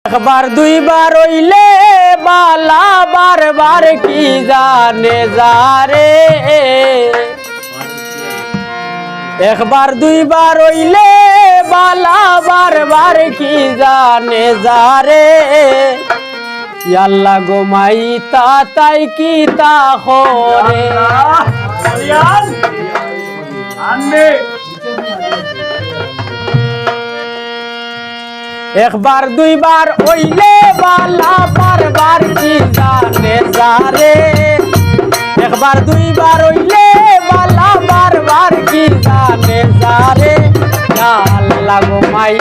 একবার দুইবার হইলে বালা বারবার কি জানে যারে একবার দুইবার হইলে বালা বারবার কি জানে যারে আল্লাহ গো মাই তাই কি তা করে একবার দুইবার হইলে বালা বারবার কি জানে যারে একবার দুইবার হইলে বালা বারবার কি জানে যারে আল্লাহ গো মাই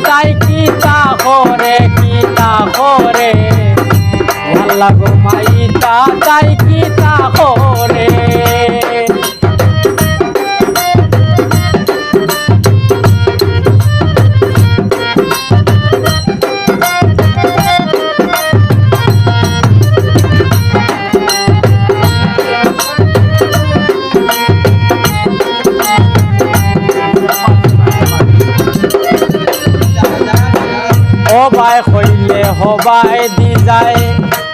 তাই কি তা করে আল্লাহ গো মাই তাই কি তা করে হবাই হইলে হবাই দি যায়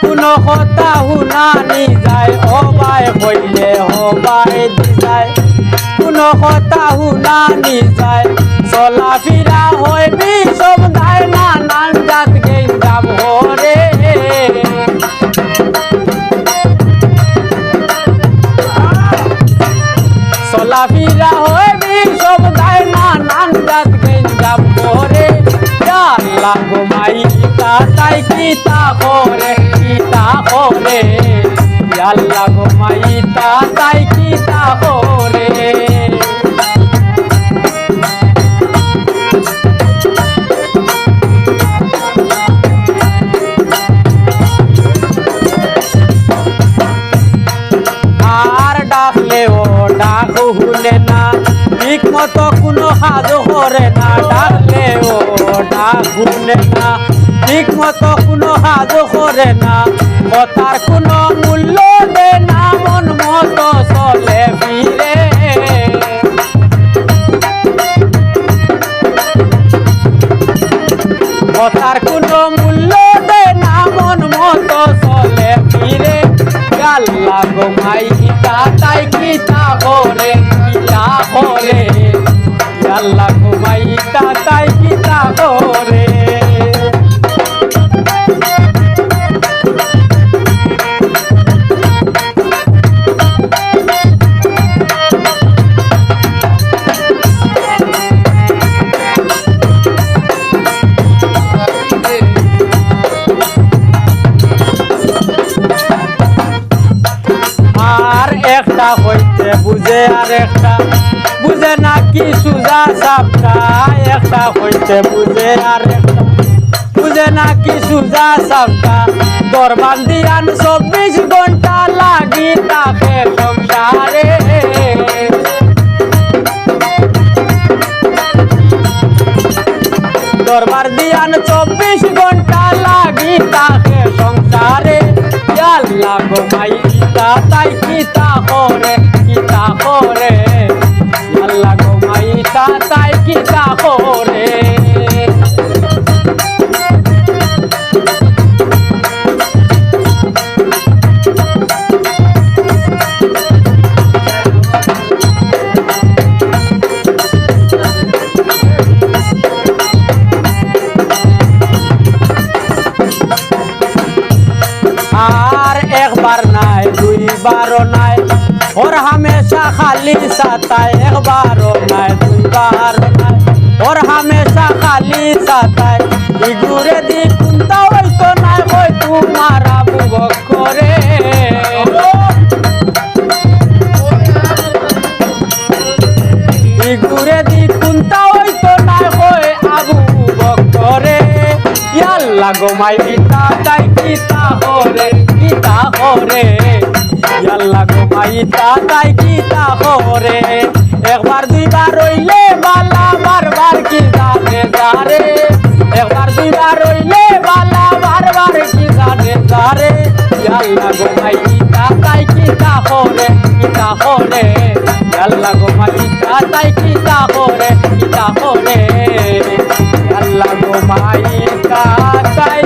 কোনো কথা শুনানি যায় হবাই হইলে হবাই দি যায় কোনো কথা শুনানি যায় চলা ফিরা হয় বিষম গায় নানান জাত গেঞ্জাম হরে চলা ফিরা হয় বিষম গায় নানান জাত গেঞ্জাম হরে আল্লাহ গো মাই তাই কি তা করে আল্লাহ গো মাই তাই কি তা করে আর ডাকলে ও ডাক শুনে না ঠিক মতো কোনো কাজ করে না ডাকলে ও ডাক শুনে না ঠিক মতো কোনো কাজ করে না কথার কোনো মূল্য দে না মন মতো চলে ফিরে কথার কোনো মূল্য দে না মন মতো চলে ফিরে আল্লাহ গো মাই তাই কি তা করে আল্লাহ গো মাই তাই কি তা করে একটা হইতে বুঝে আর একটা বুঝে না কি সুজা সাপটা একটা হইতে বুঝে আর একটা বুঝে না কি সুজা সাপটা দরবান দিয়ান 24 ঘন্টা লাগি তাকে সংসারে দরবার দিয়ান 24 ঘন্টা লাগি তাকে সংসারে আল্লাহ গো মাই তাই কি তা করে আল্লাহ গো মাই তাই কি তা করে আর একবার নাই দুইবারও নাই ওর হামেশা খালি সাতায় একবারও নাই দুইবারও নাই ওর হামেশা খালি সাতায় ইগুরে দি কুন্তা হইতো নাই কই তোমার আবু বকরে ইগুরে দি কুন্তা হইতো নাই কই আবু বকরে আল্লাহ গো মাই তাই কি তা করে আল্লাহ গো মাই তাই কি তা করে একবার দুইবার হইলে বালা বারবার কি জানে যারে একবার দুইবার হইলে বালা বারবার কি জানে যারে আল্লাহ গো মাই তাই কি তাহরে আল্লাহ গো মাইকা তাই কি তাহরে আল্লাহ গো মাইকা তাই